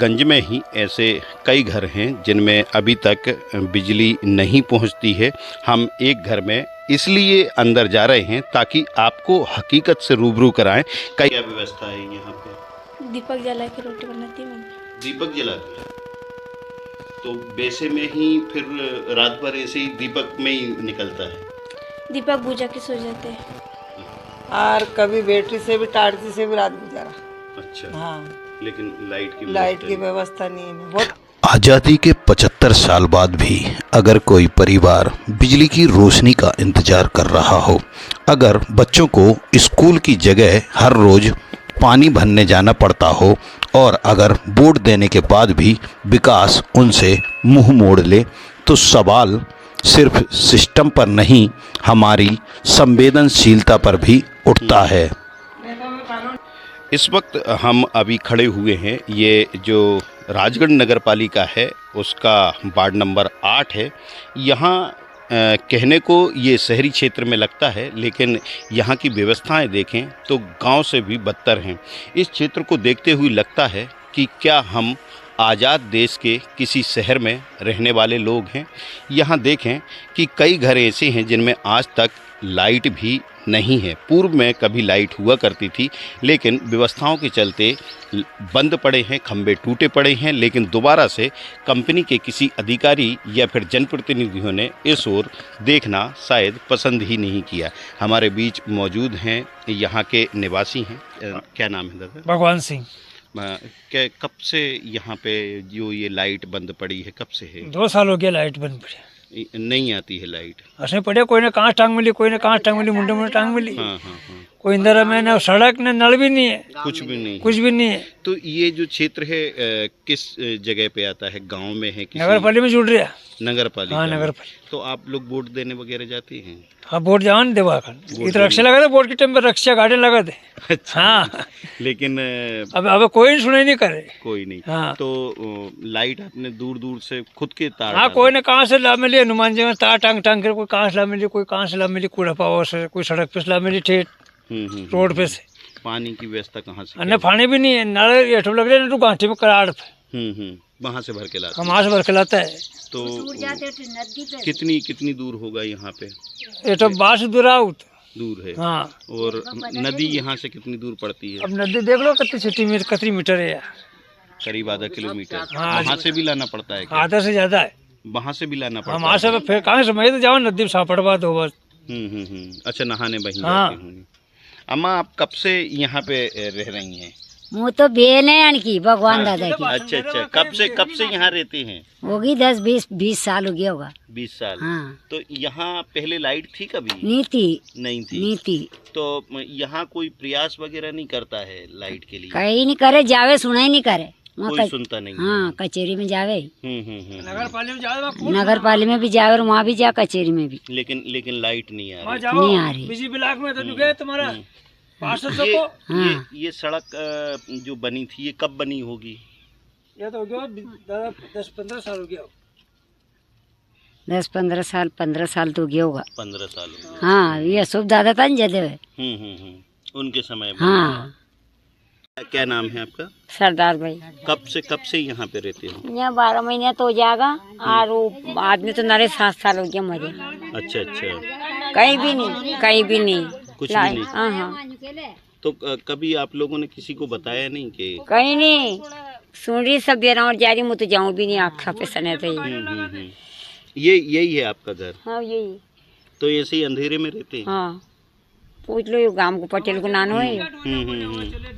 गंज में ही ऐसे कई घर हैं जिनमें अभी तक बिजली नहीं पहुंचती है। हम एक घर में इसलिए अंदर जा रहे हैं ताकि आपको हकीकत से रूबरू कराएं। कई क्या व्यवस्था है यहाँ पे? दीपक जला के रोटी बनाती है मम्मी। दीपक जला के, तो वैसे में ही फिर रात भर ऐसे ही दीपक में ही निकलता है। दीपक बुझा के सो जाते हैं। और कभी बैटरी से भी टार्च से भी रात गुजारा। अच्छा। हाँ, लेकिन लाइट की व्यवस्था नहीं है बहुत। आज़ादी के 75 साल बाद भी अगर कोई परिवार बिजली की रोशनी का इंतजार कर रहा हो, अगर बच्चों को स्कूल की जगह हर रोज़ पानी भरने जाना पड़ता हो और अगर वोट देने के बाद भी विकास उनसे मुंह मोड़ ले, तो सवाल सिर्फ सिस्टम पर नहीं, हमारी संवेदनशीलता पर भी उठता है। इस वक्त हम अभी खड़े हुए हैं, ये जो राजगढ़ नगर पालिका है उसका वार्ड नंबर 8 है। यहाँ कहने को ये शहरी क्षेत्र में लगता है, लेकिन यहाँ की व्यवस्थाएं देखें तो गांव से भी बदतर हैं। इस क्षेत्र को देखते हुए लगता है कि क्या हम आज़ाद देश के किसी शहर में रहने वाले लोग हैं। यहाँ देखें कि कई घर ऐसे हैं जिनमें आज तक लाइट भी नहीं है। पूर्व में कभी लाइट हुआ करती थी, लेकिन व्यवस्थाओं के चलते बंद पड़े हैं, खंभे टूटे पड़े हैं। लेकिन दोबारा से कंपनी के किसी अधिकारी या फिर जनप्रतिनिधियों ने इस ओर देखना शायद पसंद ही नहीं किया। हमारे बीच मौजूद हैं यहाँ के निवासी हैं। क्या नाम है दादा? भगवान सिंह। क्या कब से यहाँ पे जो ये लाइट बंद पड़ी है, कब से है? 2 साल हो गया लाइट बंद पड़ी, नहीं आती है लाइट। असली पड़े, कोई ने कहाँ टांग मिली, कोई ने कहाँ टांग मिली, मुंडे मुंडे टांग मिली। हाँ हाँ हाँ। कोई इंदिरा में न सड़क न नल भी नहीं है, कुछ भी नहीं, कुछ भी नहीं है। तो ये जो क्षेत्र है किस जगह पे आता है? गांव में है? नगर पालिका में जुड़ रहा है। नगर पालिका? हाँ, में। नगर पालिका। तो आप लोग वोट देने वगैरह जाते हैं? हाँ, वोट जान देवा इधर रक्षा लगा था, वोट के टाइम पर रक्षा गाड़ी लगा थे। अच्छा। हाँ, लेकिन अब कोई सुनाई नहीं करे। कोई नहीं। हाँ। तो लाइट आपने दूर दूर से खुद के तार? हाँ, कोई ने कहाँ से ला मिली, हनुमान जी में तार टांग टांग कर, कोई कहाँ से ला मिली, कोई कहाँ से ला मिली, कूड़ा पावर से, कोई सड़क पे से ला मिली, ठेठ रोड पे से। पानी की व्यवस्था कहाँ से? अन्य पानी भी नहीं है, नल एठो लग रहे, तो गांठी में कराड़ पे वहाँ से भर के लाते? वहाँ से भर के लाता है। तो कितनी दूर होगा यहाँ पे? ये तो बास दूर है। हाँ। और नदी यहाँ से कितनी दूर पड़ती है? अब नदी देख लो कितनी मीटर है यार। करीब आधा किलोमीटर। हाँ, वहाँ से भी लाना पड़ता है क्या? आधा से ज्यादा है। वहाँ से भी लाना पड़ता है? वहाँ से फिर कहाँ से मैं तो जाओ नदी में सापड़ बात हो बस। अच्छा, नहाने वहीं हाँ। जाती होंगी। अम्मा, आप कब से यहाँ पे रह रही हैं? मुँह तो बेल है की भगवान दादा की। अच्छा, कब से यहाँ रहते हैं? होगी 10-20 साल हो गया होगा। 20 साल। हाँ। तो यहाँ पहले लाइट थी कभी? नहीं नहीं थी। तो यहाँ कोई प्रयास वगैरह नहीं करता है लाइट के लिए? कहीं नहीं करे, जावे सुना ही नहीं करे। कोई सुनता नहीं? हाँ, कचेरी में जावे, नगर पालिका में भी जावे और वहाँ भी जा, कचेरी में भी। लेकिन लाइट नहीं आ रही? नहीं आ रही। बिजली ब्लॉक में तो गए तुम्हारा ये सड़क जो बनी थी, ये कब बनी होगी? ये तो हो गया 10-15 साल हो गया। 10-15 साल, 15 साल तो गया होगा। 15 साल हो गया। हाँ, ये सब दादा था जदे। उनके समय में। हाँ। क्या नाम है आपका? सरदार भाई। कब से यहाँ पे रहते हो? यहाँ 12 महीने तो हो जाएगा, और वो आदमी तो नारे 7 साल हो गया मरे। अच्छा। कहीं भी नहीं कुछ भी नहीं? हाँ। तो कभी आप लोगों ने किसी को बताया नहीं कि? कहीं नहीं सुन रही, सब बेरा और जा रही, मैं तो जाऊँ भी नहीं, आँखा पे सने थे। यही है आपका घर? हाँ, यही। तो ऐसे ही अंधेरे में रहते हैं? हाँ, पूछ लो, ये गांव को पटेल को नानो है।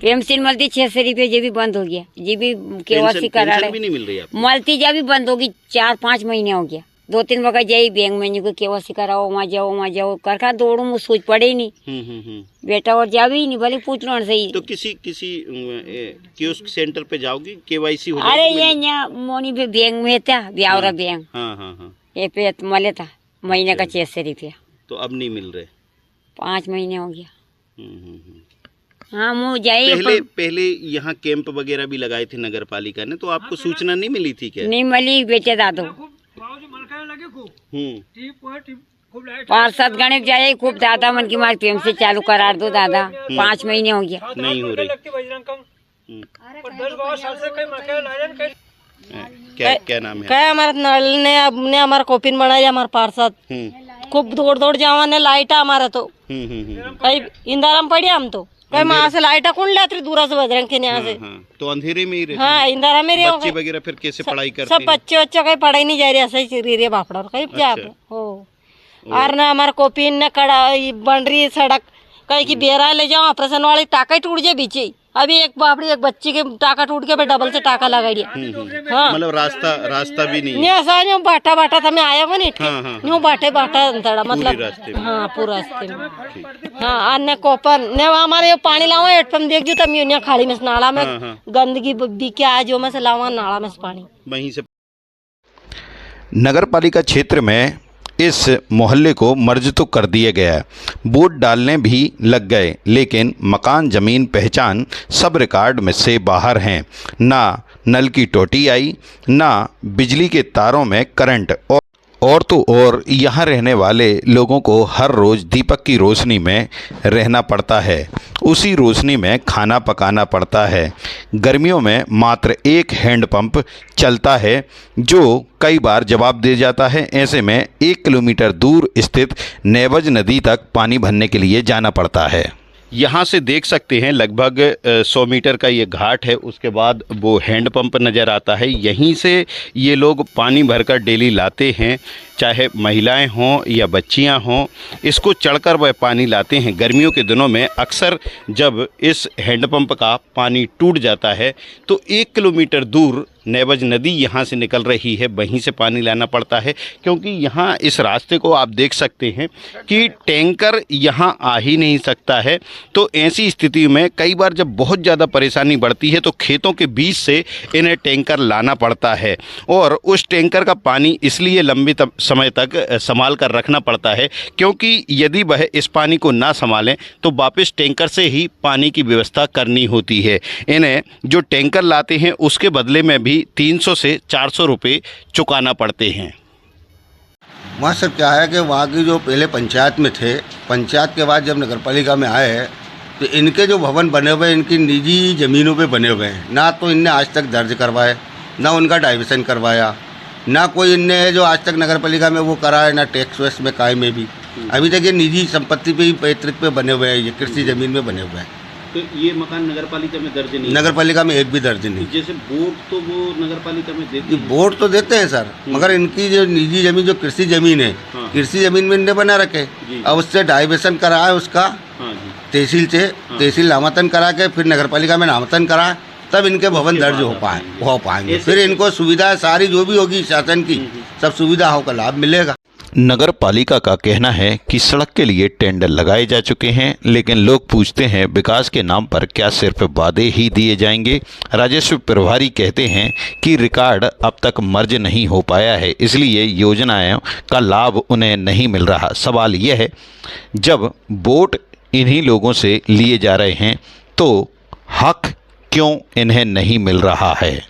पेंशन मिलती 600 रुपये, ये भी बंद हो गया। ये भी केवासी करा रहे, भी नहीं मिल रही आपको? मिलती जा भी बंद होगी, 4-5 महीने हो गया। 2-3 बगैर जाई बैंक में, को केवासी कराओ, वहाँ जाओ कर दौड़ू, मुझ सोच पड़े ही नहीं। बेटा और जावे ही नहीं, भले पूछ लो सही। तो किसी कियोस्क सेंटर पे जाओगी, केवाईसी हो जाएगी? अरे ये मोनी भी बैंक में था, ब्यावरा बैंक। हाँ। ये पे मले था महीने का 600 रुपया। तो अब नहीं मिल रहे? 5 महीने हो गया। हाँ, मुँह जाए। पहले यहाँ कैंप वगैरह भी लगाए थे नगर पालिका ने, तो आपको सूचना नहीं मिली थी क्या? नहीं मिली बेटे दादो। पार्षद गणेश जाए खूब दादा मन की मार प्रेम से चालू करा दो दादा। 5 महीने हो गया, नहीं हो रही। 10 12 साल से कहीं मकान आया नहीं, कहीं क्या क्या नाम है? क्या हमारे नल ने अपने हमारा कोपिन बनाया हमारे पार्षद खूब दौड़ दौड़ जावा ने लाइट हमारा तो कहीं इंदाराम पड़ी हम तो कहीं वहाँ से लाइट कौन लाती दूरा से बजरंग के यहाँ से। तो अंधेरे में ही रहते हाँ इंदारा में बच्चे वगैरह फिर कैसे पढ़ाई करते सब बच्चे बच्चे कहीं पढ़ाई नहीं जा रही ऐसा ही रे बापड़ा कहीं जा हो और ना हमारा कोपिन ने कड़ा बन रही सड़क कहीं की बेरा ले जाओ ऑपरेशन वाली टाका ही टूट जाए बीच ही अभी एक बापड़ी एक बच्ची के टाका टूट के डबल से टाका लगा दिया। हाँ मतलब रास्ता भी नहीं नहीं ऐसा नहीं बाटा बाटा था मैं आया वो नहीं हाँ। न्यू बाटे बाटा अंतड़ा मतलब रास्ते में। हाँ पूरा रास्ते में। हाँ अन्य कोपन ने हमारे ये पानी लावा हेडपम्प देख जो तब यूनिया खाड़ी में से नाला में गंदगी बिके आ जो में से लावा नाला में से पानी वहीं से। नगर पालिका क्षेत्र में इस मोहल्ले को मर्ज तो कर दिया गया, बोर्ड डालने भी लग गए, लेकिन मकान ज़मीन पहचान सब रिकॉर्ड में से बाहर हैं। ना नल की टोटी आई, ना बिजली के तारों में करंट और तो और यहाँ रहने वाले लोगों को हर रोज़ दीपक की रोशनी में रहना पड़ता है, उसी रोशनी में खाना पकाना पड़ता है। गर्मियों में मात्र एक हैंडपंप चलता है जो कई बार जवाब दे जाता है। ऐसे में 1 किलोमीटर दूर स्थित नेवज नदी तक पानी भरने के लिए जाना पड़ता है। यहाँ से देख सकते हैं लगभग 100 मीटर का ये घाट है, उसके बाद वो हैंडपंप नज़र आता है। यहीं से ये लोग पानी भरकर डेली लाते हैं, चाहे महिलाएं हों या बच्चियां हों, इसको चढ़कर वह पानी लाते हैं। गर्मियों के दिनों में अक्सर जब इस हैंडपंप का पानी टूट जाता है तो 1 किलोमीटर दूर नेवज नदी यहाँ से निकल रही है, वहीं से पानी लाना पड़ता है। क्योंकि यहाँ इस रास्ते को आप देख सकते हैं कि टैंकर यहाँ आ ही नहीं सकता है। तो ऐसी स्थिति में कई बार जब बहुत ज़्यादा परेशानी बढ़ती है तो खेतों के बीच से इन्हें टैंकर लाना पड़ता है, और उस टैंकर का पानी इसलिए लंबे समय तक संभाल कर रखना पड़ता है क्योंकि यदि वह इस पानी को ना संभालें तो वापस टैंकर से ही पानी की व्यवस्था करनी होती है। इन्हें जो टैंकर लाते हैं उसके बदले में भी 300 से 400 रुपये चुकाना पड़ते हैं। वहाँ सर क्या है कि वहाँ की जो पहले पंचायत में थे, पंचायत के बाद जब नगर पालिका में आए हैं तो इनके जो भवन बने हुए हैं इनकी निजी ज़मीनों पे बने हुए हैं। ना तो इनने आज तक दर्ज करवाए, ना उनका डाइवर्सन करवाया, ना कोई इनने जो आज तक नगर पालिका में वो करा है, ना टैक्स वैक्स में काय में भी। अभी तक ये निजी संपत्ति पे ही पैतृक पे बने हुए हैं, ये कृषि ज़मीन में बने हुए हैं। तो ये मकान नगर पालिका में दर्ज नहीं? नगर पालिका में एक भी दर्ज नहीं। जैसे बोर्ड तो वो नगर पालिका में देती है? बोर्ड तो देते हैं सर, मगर इनकी जो निजी ज़मीन जो कृषि ज़मीन है, कृषि ज़मीन में इनने बना रखे। अब उससे डाइवर्सन करा है उसका तहसील से, तहसील नामांकन करा के फिर नगर पालिका में नामांकन करा, तब इनके भवन दर्ज हो पाएंगे। फिर इनको सुविधा सारी जो भी होगी शासन की सब सुविधाओं का लाभ मिलेगा। नगर पालिका का कहना है कि सड़क के लिए टेंडर लगाए जा चुके हैं, लेकिन लोग पूछते हैं विकास के नाम पर क्या सिर्फ वादे ही दिए जाएंगे। राजस्व प्रभारी कहते हैं कि रिकॉर्ड अब तक मर्ज नहीं हो पाया है, इसलिए योजनाओं का लाभ उन्हें नहीं मिल रहा। सवाल यह है, जब वोट इन्हीं लोगों से लिए जा रहे हैं तो हक क्यों इन्हें नहीं मिल रहा है?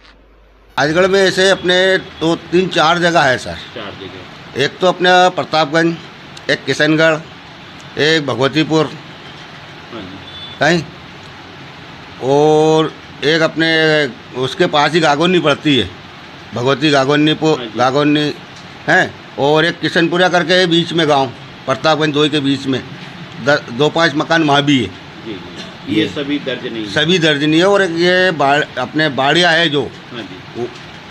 आजगढ़ में ऐसे अपने तो 3-4 जगह है सर। 4 जगह। एक तो अपना प्रतापगंज, एक किशनगढ़, एक भगवतीपुर कहीं, और एक अपने उसके पास ही गागोनी पड़ती है, भगवती गागोनी है, और एक किशनपुरा करके बीच में गांव, प्रतापगंज 2 के बीच में 2-5 मकान वहाँ भी है। ये सभी दर्ज नहीं? सभी दर्ज नहीं है। और ये अपने बाड़िया है जो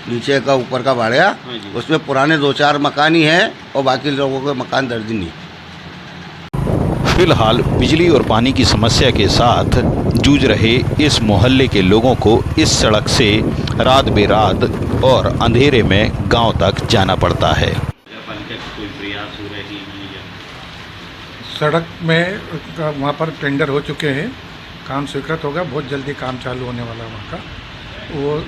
नीचे का ऊपर का बाड़िया, उसमें पुराने 2-4 मकान ही हैं और बाकी लोगों के मकान दर्ज नहीं। फिलहाल बिजली और पानी की समस्या के साथ जूझ रहे इस मोहल्ले के लोगों को इस सड़क से रात बेरात और अंधेरे में गांव तक जाना पड़ता है। कोई प्रयास हो रही है? सड़क में वहाँ पर टेंडर हो चुके हैं, काम स्वीकृत होगा, बहुत जल्दी काम चालू होने वाला है वहाँ का। वो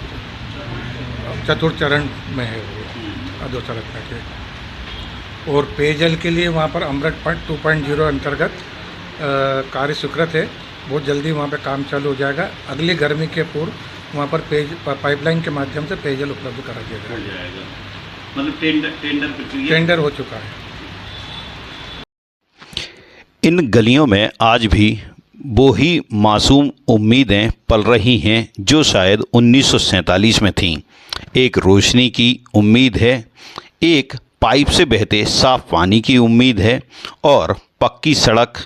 4th चरण में है वो अधोसड़क के। और पेयजल के लिए वहाँ पर अमृत 2.0 अंतर्गत कार्य स्वीकृत है, बहुत जल्दी वहाँ पे काम चालू हो जाएगा। अगली गर्मी के पूर्व वहाँ पर पाइपलाइन के माध्यम से पेयजल उपलब्ध करा दिया जाएगा। मतलब टेंडर हो चुका है। इन गलियों में आज भी वो ही मासूम उम्मीदें पल रही हैं जो शायद 1947 में थीं। एक रोशनी की उम्मीद है, एक पाइप से बहते साफ पानी की उम्मीद है और पक्की सड़क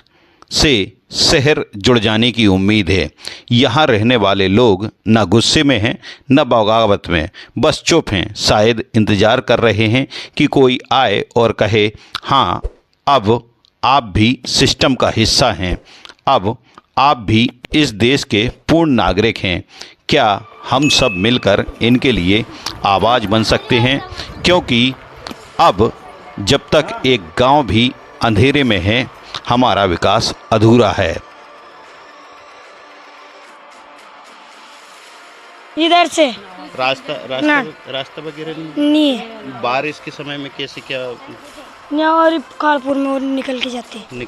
से शहर जुड़ जाने की उम्मीद है। यहाँ रहने वाले लोग न गुस्से में हैं न बगावत में, बस चुप हैं, शायद इंतज़ार कर रहे हैं कि कोई आए और कहे हाँ अब आप भी सिस्टम का हिस्सा हैं, अब आप भी इस देश के पूर्ण नागरिक हैं। क्या हम सब मिलकर इनके लिए आवाज़ बन सकते हैं? क्योंकि अब जब तक एक गांव भी अंधेरे में है हमारा विकास अधूरा है। इधर से रास्ता वगैरह नहीं है, बारिश के समय में कैसे क्या यहाँ और कालपुर में और निकल के जाते हैं।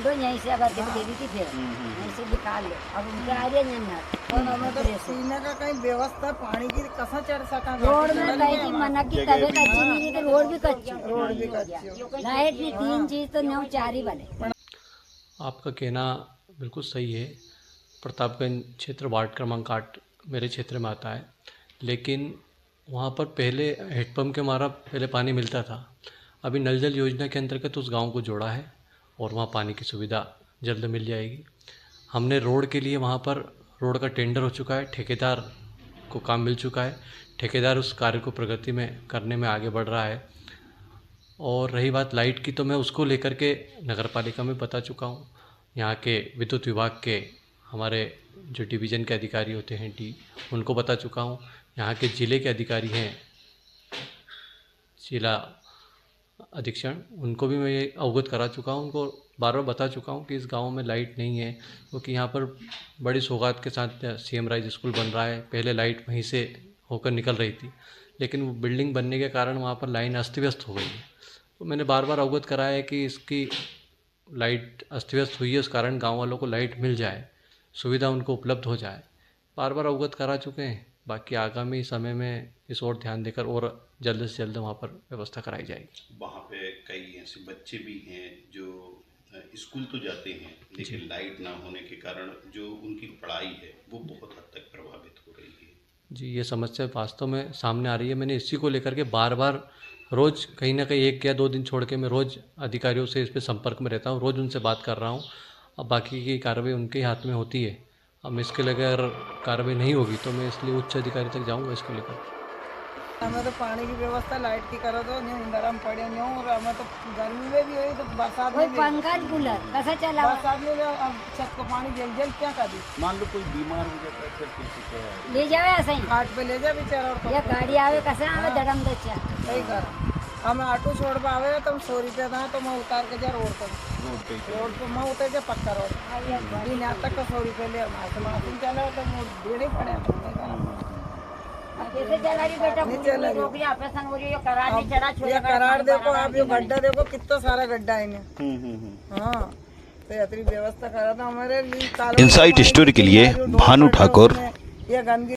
यहीं से अगर दे दी थी फिर यहीं से निकाल लो, अब उनके आ रही है पीने का कहीं व्यवस्था पानी की कहाँ चढ़ सका। रोड में कहीं की मना की तबीयत अच्छी नहीं थी तो रोड भी कच्ची लाइट नहीं, 3 चीज तो 9 4 ही बने। आपका कहना बिल्कुल सही है। प्रतापगंज क्षेत्र वार्ड क्रमांक 8 मेरे क्षेत्र में आता है, लेकिन वहाँ पर पहले हेडपम्प के द्वारा पहले पानी मिलता था। अभी नल जल योजना के अंतर्गत उस गांव को जोड़ा है और वहाँ पानी की सुविधा जल्द मिल जाएगी। हमने रोड के लिए वहाँ पर रोड का टेंडर हो चुका है, ठेकेदार को काम मिल चुका है, ठेकेदार उस कार्य को प्रगति में करने में आगे बढ़ रहा है। और रही बात लाइट की, तो मैं उसको लेकर के नगर पालिका में बता चुका हूँ। यहाँ के विद्युत विभाग के हमारे जो डिवीज़न के अधिकारी होते हैं उनको बता चुका हूँ। यहाँ के ज़िले के अधिकारी हैं, जिला अधीक्षण, उनको भी मैं ये अवगत करा चुका हूँ। उनको बार बार बता चुका हूँ कि इस गांव में लाइट नहीं है, क्योंकि यहाँ पर बड़ी सौगात के साथ CM राइज स्कूल बन रहा है। पहले लाइट वहीं से होकर निकल रही थी, लेकिन वो बिल्डिंग बनने के कारण वहाँ पर लाइन अस्त व्यस्त हो गई है। तो मैंने बार बार अवगत कराया है कि इसकी लाइट अस्त व्यस्त हुई है, उस कारण गाँव वालों को लाइट मिल जाए, सुविधा उनको उपलब्ध हो जाए। बार बार अवगत करा चुके हैं। बाकी आगामी समय में इस ओर ध्यान देकर और जल्द से जल्द वहाँ पर व्यवस्था कराई जाएगी। वहाँ पे कई ऐसे बच्चे भी हैं जो स्कूल तो जाते हैं, लेकिन लाइट ना होने के कारण जो उनकी पढ़ाई है वो बहुत हद तक प्रभावित हो रही है। जी, ये समस्या वास्तव में सामने आ रही है। मैंने इसी को लेकर के बार बार रोज़ कहीं ना कहीं 1 या 2 दिन छोड़ के मैं रोज़ अधिकारियों से इस पर संपर्क में रहता हूँ, रोज़ उनसे बात कर रहा हूँ। अब बाकी की कार्रवाई उनके हाथ में होती है। अब इसके लिए अगर कार्रवाई नहीं होगी तो मैं इसलिए उच्च अधिकारी तक जाऊंगा इसको लेकर। हमें तो पानी की व्यवस्था लाइट की करो तो नहीं गरम पड़े नहीं, और हमें तो गर्मी में भी हुई तो बरसात में पंखा कूलर कैसा चला, बरसात में अब छत को पानी जल जल क्या कर दी। मान लो कोई बीमार हो जाता है फिर कैसे क्या है? ले जावे ऐसा ही घाट पे ले जा बेचारा, और या गाड़ी आवे कैसे आवे धड़म दच्चा सही कर। हमें ऑटो छोड़ पावे तो हम 100 रुपये था तो मैं उतार के जा रोड पर मैं उतर के पक्का रोड दिन यहाँ तक का 100 रुपये ले मासूम चला तो देने पड़े। कैसे चला रही बेटा, रोगी ऑपरेशन हो रही है, करार नहीं चढ़ा छोड़, ये करार देखो आप, ये गड्ढा देखो कितना सारा गड्ढा है इन्हें। हाँ तो इतनी व्यवस्था करा था हमारे लिए। इनसाइट स्टोरी के लिए भानु ठाकुर। ये गंदगी